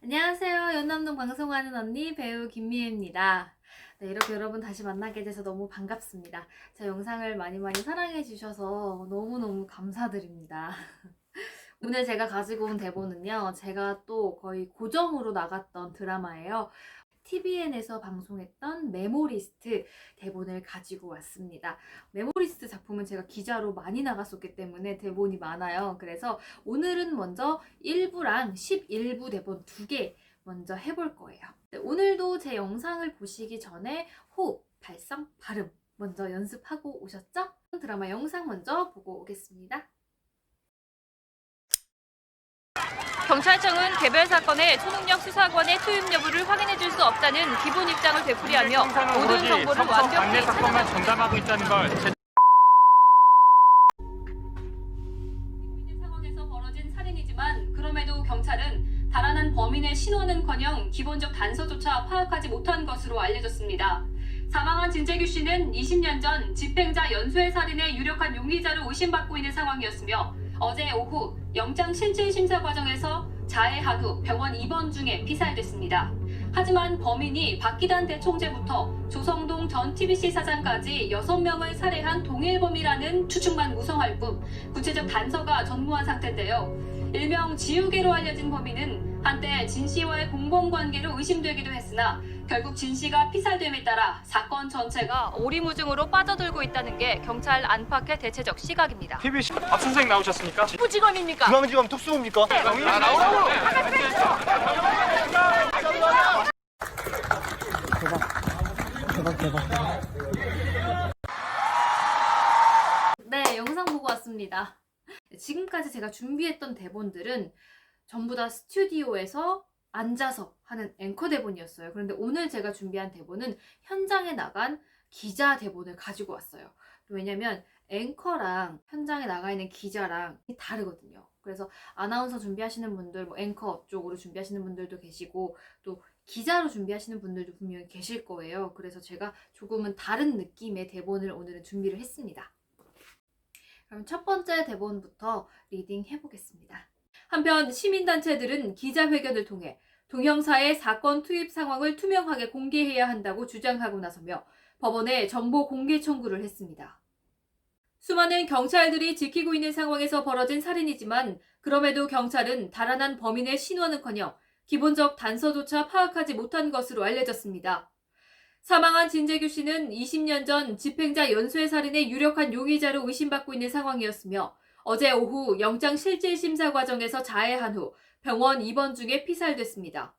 안녕하세요. 연남동 방송하는 언니 배우 김미애입니다. 네, 이렇게 여러분 다시 만나게 돼서 너무 반갑습니다. 제 영상을 많이 사랑해 주셔서 너무너무 감사드립니다. 오늘 제가 가지고 온 대본은요, 제가 또 거의 고정으로 나갔던 드라마예요. TVN에서 방송했던 메모리스트 대본을 가지고 왔습니다. 메모리스트 작품은 제가 기자로 많이 나갔었기 때문에 대본이 많아요. 그래서 오늘은 먼저 1부랑 11부 대본 2개 먼저 해볼 거예요. 네, 오늘도 제 영상을 보시기 전에 호흡, 발성, 발음 먼저 연습하고 오셨죠? 드라마 영상 먼저 보고 오겠습니다. 경찰청은 개별 사건의 초능력 수사관의 투입 여부를 확인해 줄 수 없다는 기본 입장을 되풀이하며 모든 정보를 완벽히 방내 사건만 전담하고 있다는 걸 있는 상황에서 벌어진 살인이지만 그럼에도 경찰은 달아난 범인의 신원은커녕 기본적 단서조차 파악하지 못한 것으로 알려졌습니다. 사망한 진재규 씨는 20년 전 집행자 연쇄 살인의 유력한 용의자로 의심받고 있는 상황이었으며 어제 오후 영장 실질 심사 과정에서 자해한 후 병원 입원 중에 피살됐습니다. 하지만 범인이 박기단 대총재부터 조성동 전 TBC 사장까지 6명을 살해한 동일범이라는 추측만 무성할 뿐 구체적 단서가 전무한 상태인데요. 일명 지우개로 알려진 범인은 한때 진 씨와의 공범관계로 의심되기도 했으나 결국 진 씨가 피살됨에 따라 사건 전체가 오리무중으로 빠져들고 있다는 게 경찰 안팎의 대체적 시각입니다. TBC 박 선생 나오셨습니까? 부지검입니까? 중앙지검 특수부입니까? 나오라고! 대박. 네, 영상 보고 왔습니다. 지금까지 제가 준비했던 대본들은 전부 다 스튜디오에서 앉아서 하는 앵커 대본이었어요. 그런데 오늘 제가 준비한 대본은 현장에 나간 기자 대본을 가지고 왔어요. 왜냐면 앵커랑 현장에 나가 있는 기자랑 다르거든요. 그래서 아나운서 준비하시는 분들, 앵커 쪽으로 준비하시는 분들도 계시고 또 기자로 준비하시는 분들도 분명히 계실 거예요. 그래서 제가 조금은 다른 느낌의 대본을 오늘은 준비를 했습니다. 그럼 첫 번째 대본부터 리딩 해보겠습니다. 한편 시민단체들은 기자회견을 통해 동형사의 사건 투입 상황을 투명하게 공개해야 한다고 주장하고 나서며 법원에 정보 공개 청구를 했습니다. 수많은 경찰들이 지키고 있는 상황에서 벌어진 살인이지만 그럼에도 경찰은 달아난 범인의 신원은커녕 기본적 단서조차 파악하지 못한 것으로 알려졌습니다. 사망한 진재규 씨는 20년 전 집행자 연쇄살인의 유력한 용의자로 의심받고 있는 상황이었으며 어제 오후 영장 실질 심사 과정에서 자해한 후 병원 입원 중에 피살됐습니다.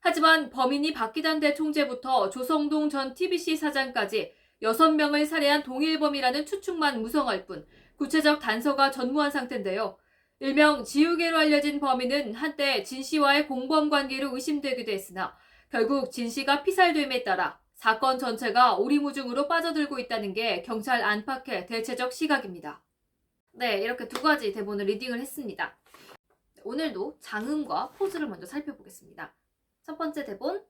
하지만 범인이 박기단 대총재부터 조성동 전 TBC 사장까지 6명을 살해한 동일범이라는 추측만 무성할 뿐 구체적 단서가 전무한 상태인데요. 일명 지우개로 알려진 범인은 한때 진 씨와의 공범 관계로 의심되기도 했으나 결국 진 씨가 피살됨에 따라 사건 전체가 오리무중으로 빠져들고 있다는 게 경찰 안팎의 대체적 시각입니다. 네, 이렇게 두 가지 대본을 리딩을 했습니다. 오늘도 장음과 포즈를 먼저 살펴보겠습니다. 첫 번째 대본,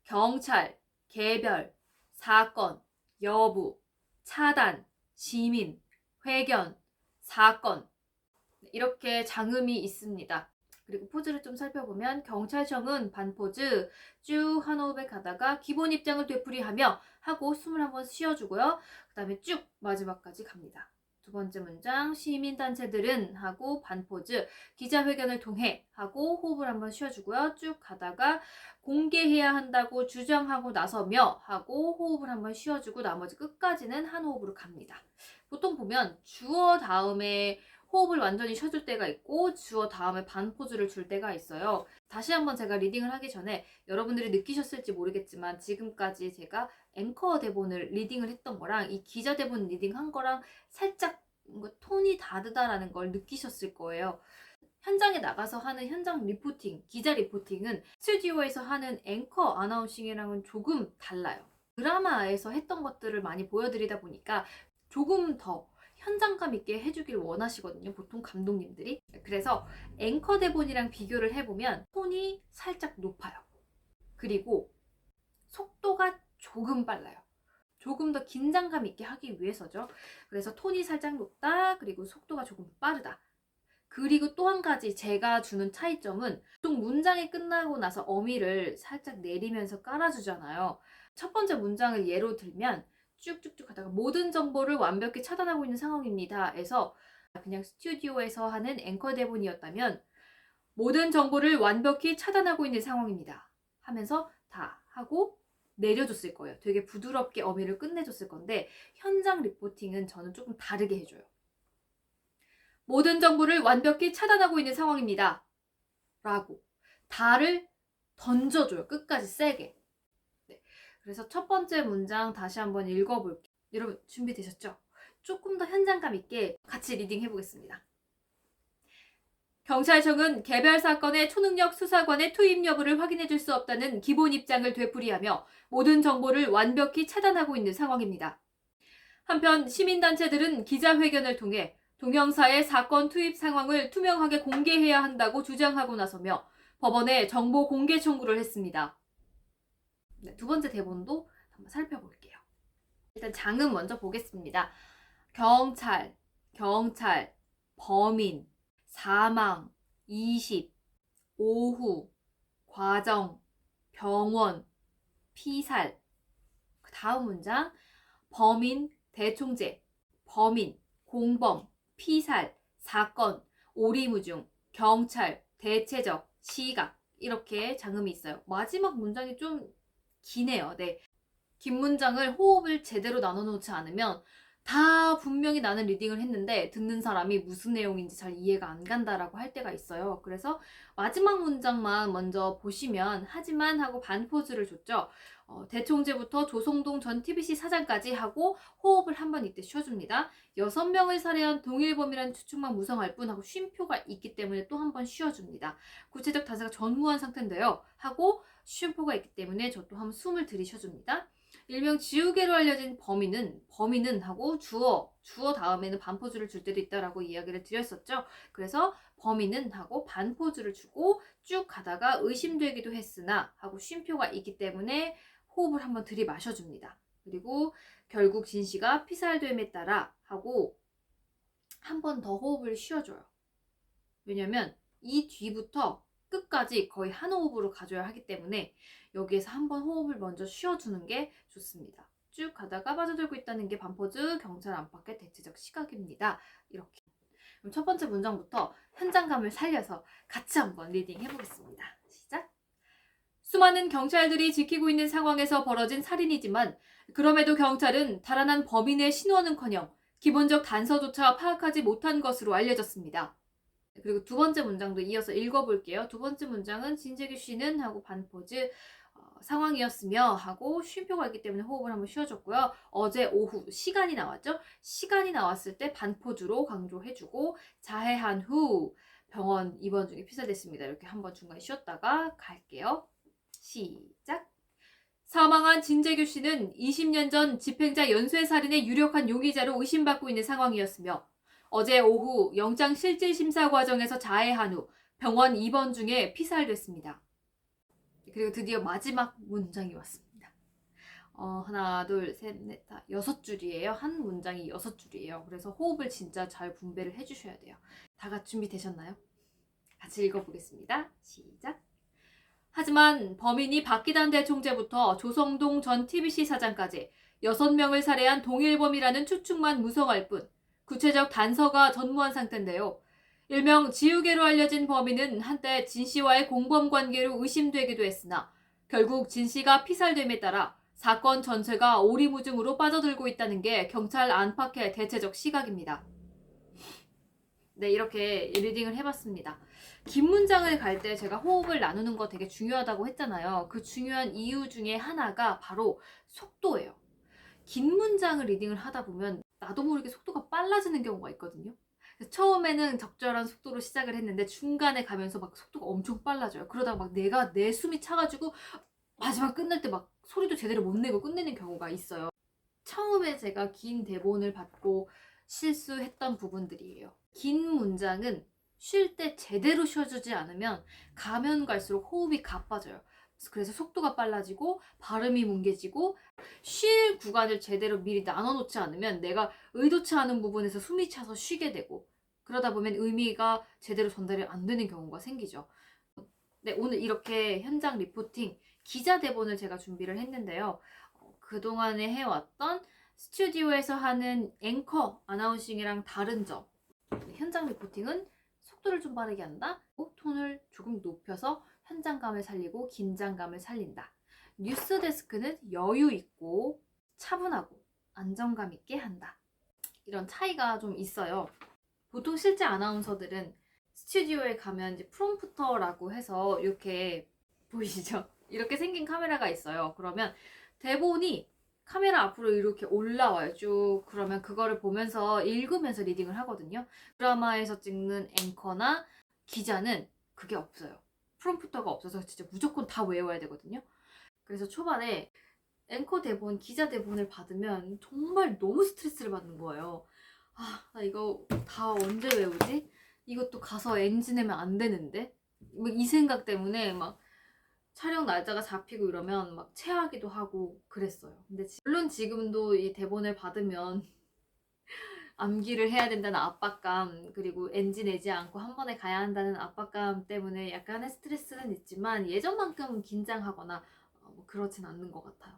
경찰, 개별, 사건, 여부, 차단, 시민, 회견, 사건 이렇게 장음이 있습니다. 그리고 포즈를 좀 살펴보면 경찰청은 반포즈 쭉 한 호흡에 가다가 기본 입장을 되풀이하며 하고 숨을 한번 쉬어주고요. 그 다음에 쭉 마지막까지 갑니다. 두 번째 문장 시민단체들은 하고 반포즈 기자회견을 통해 하고 호흡을 한번 쉬어주고요. 쭉 가다가 공개해야 한다고 주장하고 나서며 하고 호흡을 한번 쉬어주고 나머지 끝까지는 한 호흡으로 갑니다. 보통 보면 주어 다음에 호흡을 완전히 쉬어줄 때가 있고 주어 다음에 반포즈를 줄 때가 있어요. 다시 한번 제가 리딩을 하기 전에 여러분들이 느끼셨을지 모르겠지만 지금까지 제가 앵커 대본을 리딩을 했던 거랑 이 기자 대본 리딩한 거랑 살짝 뭔가 톤이 다르다라는 걸 느끼셨을 거예요. 현장에 나가서 하는 현장 리포팅, 기자 리포팅은 스튜디오에서 하는 앵커 아나운싱이랑은 조금 달라요. 드라마에서 했던 것들을 많이 보여드리다 보니까 조금 더 현장감 있게 해주길 원하시거든요. 보통 감독님들이. 그래서 앵커 대본이랑 비교를 해보면 톤이 살짝 높아요. 그리고 속도가 조금 빨라요. 조금 더 긴장감 있게 하기 위해서죠. 그래서 톤이 살짝 높다. 그리고 속도가 조금 빠르다. 그리고 또 한 가지 제가 주는 차이점은 보통 문장이 끝나고 나서 어미를 살짝 내리면서 깔아주잖아요. 첫 번째 문장을 예로 들면 쭉쭉쭉 하다가 모든 정보를 완벽히 차단하고 있는 상황입니다. 에서 그냥 스튜디오에서 하는 앵커 대본이었다면 모든 정보를 완벽히 차단하고 있는 상황입니다. 하면서 다 하고 내려줬을 거예요. 되게 부드럽게 어미를 끝내줬을 건데 현장 리포팅은 저는 조금 다르게 해줘요. 모든 정보를 완벽히 차단하고 있는 상황입니다. 라고 다를 던져줘요. 끝까지 세게. 네. 그래서 첫 번째 문장 다시 한번 읽어볼게요. 여러분 준비되셨죠? 조금 더 현장감 있게 같이 리딩 해보겠습니다. 경찰청은 개별 사건의 초능력 수사관의 투입 여부를 확인해 줄 수 없다는 기본 입장을 되풀이하며 모든 정보를 완벽히 차단하고 있는 상황입니다. 한편 시민단체들은 기자회견을 통해 동영사의 사건 투입 상황을 투명하게 공개해야 한다고 주장하고 나서며 법원에 정보 공개 청구를 했습니다. 네, 두 번째 대본도 한번 살펴볼게요. 일단 장은 먼저 보겠습니다. 경찰, 범인, 사망, 20, 오후, 과정, 병원, 피살. 다음 문장, 범인, 대총재, 범인, 공범, 피살, 사건, 오리무중, 경찰, 대체적, 시각. 이렇게 장음이 있어요. 마지막 문장이 좀 기네요. 네. 긴 문장을 호흡을 제대로 나눠놓지 않으면 다 분명히 나는 리딩을 했는데 듣는 사람이 무슨 내용인지 잘 이해가 안 간다라고 할 때가 있어요. 그래서 마지막 문장만 먼저 보시면 하지만 하고 반포즈를 줬죠. 대총재부터 조성동 전 TBC 사장까지 하고 호흡을 한번 이때 쉬어줍니다. 6명을 살해한 동일범이라는 추측만 무성할 뿐 하고 쉼표가 있기 때문에 또 한 번 쉬어줍니다. 구체적 단서가 전무한 상태인데요. 하고 쉼표가 있기 때문에 저 또 한번 숨을 들이쉬어줍니다. 일명 지우개로 알려진 범인은 하고 주어 다음에는 반포즈를 줄 때도 있다라고 이야기를 드렸었죠. 그래서 범인은 하고 반포즈를 주고 쭉 가다가 의심되기도 했으나 하고 쉼표가 있기 때문에 호흡을 한번 들이마셔줍니다. 그리고 결국 진씨가 피살됨에 따라 하고 한 번 더 호흡을 쉬어줘요. 왜냐면 이 뒤부터 끝까지 거의 한 호흡으로 가져야 하기 때문에 여기에서 한번 호흡을 먼저 쉬어주는 게 좋습니다. 쭉 가다가 빠져들고 있다는 게 반포즈 경찰 안팎의 대체적 시각입니다. 이렇게. 그럼 첫 번째 문장부터 현장감을 살려서 같이 한번 리딩 해보겠습니다. 시작! 수많은 경찰들이 지키고 있는 상황에서 벌어진 살인이지만 그럼에도 경찰은 달아난 범인의 신원은커녕 기본적 단서조차 파악하지 못한 것으로 알려졌습니다. 그리고 두 번째 문장도 이어서 읽어볼게요. 두 번째 문장은 진재규 씨는 하고 반포즈 상황이었으며 하고 쉼표가 있기 때문에 호흡을 한번 쉬어줬고요. 어제 오후 시간이 나왔죠. 시간이 나왔을 때 반포즈로 강조해주고 자해한 후 병원 입원 중에 피살됐습니다. 이렇게 한번 중간에 쉬었다가 갈게요. 시작! 사망한 진재규 씨는 20년 전 집행자 연쇄살인의 유력한 용의자로 의심받고 있는 상황이었으며 어제 오후 영장실질심사 과정에서 자해한 후 병원 입원 중에 피살됐습니다. 그리고 드디어 마지막 문장이 왔습니다. 하나, 둘, 셋, 넷, 다 6줄이에요. 한 문장이 6줄이에요. 그래서 호흡을 진짜 잘 분배를 해주셔야 돼요. 다 같이 준비되셨나요? 같이 읽어보겠습니다. 시작! 하지만 범인이 박기단 대총재부터 조성동 전 TBC 사장까지 6명을 살해한 동일범이라는 추측만 무성할 뿐 구체적 단서가 전무한 상태인데요. 일명 지우개로 알려진 범인은 한때 진 씨와의 공범 관계로 의심되기도 했으나 결국 진 씨가 피살됨에 따라 사건 전체가 오리무중으로 빠져들고 있다는 게 경찰 안팎의 대체적 시각입니다. 네, 이렇게 리딩을 해봤습니다. 긴 문장을 갈 때 제가 호흡을 나누는 거 되게 중요하다고 했잖아요. 그 중요한 이유 중에 하나가 바로 속도예요. 긴 문장을 리딩을 하다 보면 나도 모르게 속도가 빨라지는 경우가 있거든요. 처음에는 적절한 속도로 시작을 했는데 중간에 가면서 막 속도가 엄청 빨라져요. 그러다가 막 내 숨이 차가지고 마지막 끝날 때 막 소리도 제대로 못 내고 끝내는 경우가 있어요. 처음에 제가 긴 대본을 받고 실수했던 부분들이에요. 긴 문장은 쉴 때 제대로 쉬어주지 않으면 가면 갈수록 호흡이 가빠져요. 그래서 속도가 빨라지고 발음이 뭉개지고 쉴 구간을 제대로 미리 나눠놓지 않으면 내가 의도치 않은 부분에서 숨이 차서 쉬게 되고 그러다 보면 의미가 제대로 전달이 안 되는 경우가 생기죠. 네, 오늘 이렇게 현장 리포팅 기자 대본을 제가 준비를 했는데요. 그동안에 해왔던 스튜디오에서 하는 앵커 아나운싱이랑 다른 점. 현장 리포팅은 속도를 좀 빠르게 한다. 톤을 조금 높여서 현장감을 살리고 긴장감을 살린다. 뉴스 데스크는 여유 있고 차분하고 안정감 있게 한다. 이런 차이가 좀 있어요. 보통 실제 아나운서들은 스튜디오에 가면 이제 프롬프터라고 해서 이렇게 보이시죠? 이렇게 생긴 카메라가 있어요. 그러면 대본이 카메라 앞으로 이렇게 올라와요. 쭉. 그러면 그거를 보면서 읽으면서 리딩을 하거든요. 드라마에서 찍는 앵커나 기자는 그게 없어요. 프롬프터가 없어서 진짜 무조건 다 외워야 되거든요. 그래서 초반에 앵커 대본, 기자 대본을 받으면 정말 너무 스트레스를 받는 거예요. 아, 나 이거 다 언제 외우지? 이것도 가서 NG 내면 안 되는데? 뭐 이 생각 때문에 막 촬영 날짜가 잡히고 이러면 막 체하기도 하고 그랬어요. 근데 물론 지금도 이 대본을 받으면 암기를 해야 된다는 압박감, 그리고 NG 내지 않고 한 번에 가야 한다는 압박감 때문에 약간의 스트레스는 있지만 예전만큼 긴장하거나 뭐 그렇진 않는 것 같아요.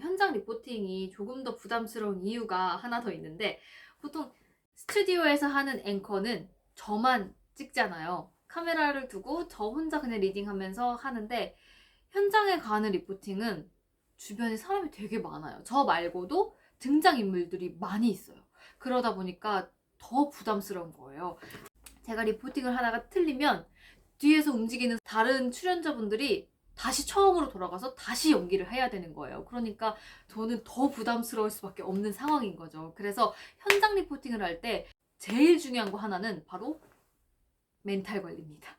현장 리포팅이 조금 더 부담스러운 이유가 하나 더 있는데, 보통 스튜디오에서 하는 앵커는 저만 찍잖아요. 카메라를 두고 저 혼자 그냥 리딩하면서 하는데, 현장에 가는 리포팅은 주변에 사람이 되게 많아요. 저 말고도 등장인물들이 많이 있어요. 그러다 보니까 더 부담스러운 거예요. 제가 리포팅을 하다가 틀리면 뒤에서 움직이는 다른 출연자분들이 다시 처음으로 돌아가서 다시 연기를 해야 되는 거예요. 그러니까 저는 더 부담스러울 수밖에 없는 상황인 거죠. 그래서 현장 리포팅을 할 때 제일 중요한 거 하나는 바로 멘탈 관리입니다.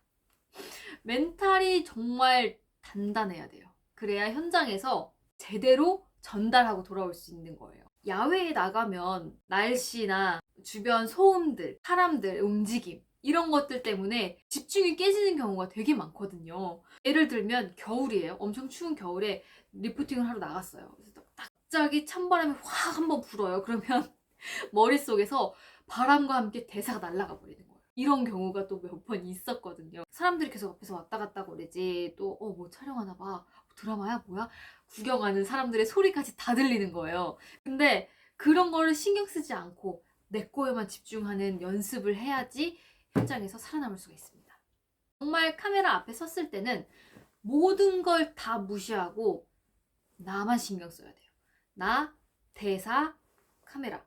멘탈이 정말 단단해야 돼요. 그래야 현장에서 제대로 전달하고 돌아올 수 있는 거예요. 야외에 나가면 날씨나 주변 소음들, 사람들, 움직임 이런 것들 때문에 집중이 깨지는 경우가 되게 많거든요. 예를 들면 겨울이에요. 엄청 추운 겨울에 리포팅을 하러 나갔어요. 그래서 갑자기 찬바람이 확 한번 불어요. 그러면 머릿속에서 바람과 함께 대사가 날아가 버리는 거예요. 이런 경우가 또 몇 번 있었거든요. 사람들이 계속 앞에서 왔다 갔다 거리지, 또 뭐 촬영하나 봐, 드라마야 뭐야? 구경하는 사람들의 소리까지 다 들리는 거예요. 근데 그런 거를 신경 쓰지 않고 내 거에만 집중하는 연습을 해야지 현장에서 살아남을 수가 있습니다. 정말 카메라 앞에 섰을 때는 모든 걸 다 무시하고 나만 신경 써야 돼요. 나, 대사, 카메라.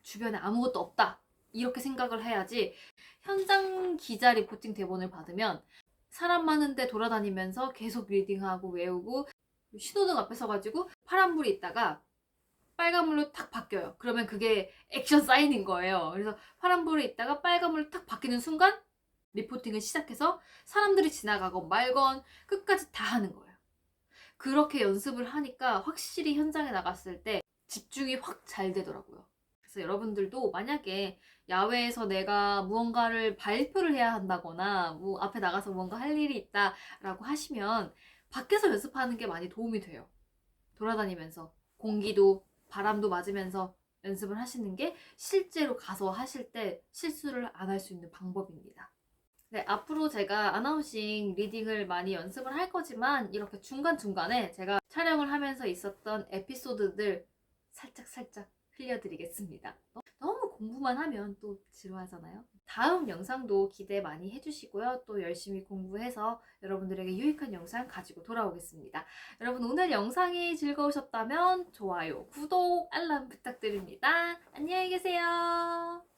주변에 아무것도 없다. 이렇게 생각을 해야지. 현장 기자 리포팅 대본을 받으면 사람 많은데 돌아다니면서 계속 리딩하고 외우고, 신호등 앞에 서가지고 파란불이 있다가 빨간불로 탁 바뀌어요. 그러면 그게 액션 사인인 거예요. 그래서 파란불이 있다가 빨간불로 탁 바뀌는 순간 리포팅을 시작해서 사람들이 지나가건 말건 끝까지 다 하는 거예요. 그렇게 연습을 하니까 확실히 현장에 나갔을 때 집중이 확 잘 되더라고요. 그래서 여러분들도 만약에 야외에서 내가 무언가를 발표를 해야 한다거나 뭐 앞에 나가서 뭔가 할 일이 있다라고 하시면 밖에서 연습하는 게 많이 도움이 돼요. 돌아다니면서 공기도 바람도 맞으면서 연습을 하시는 게 실제로 가서 하실 때 실수를 안 할 수 있는 방법입니다. 네, 앞으로 제가 아나운싱 리딩을 많이 연습을 할 거지만 이렇게 중간중간에 제가 촬영을 하면서 있었던 에피소드들 살짝 흘려드리겠습니다. 너무 공부만 하면 또 지루하잖아요. 다음 영상도 기대 많이 해주시고요. 또 열심히 공부해서 여러분들에게 유익한 영상 가지고 돌아오겠습니다. 여러분 오늘 영상이 즐거우셨다면 좋아요, 구독, 알람 부탁드립니다. 안녕히 계세요.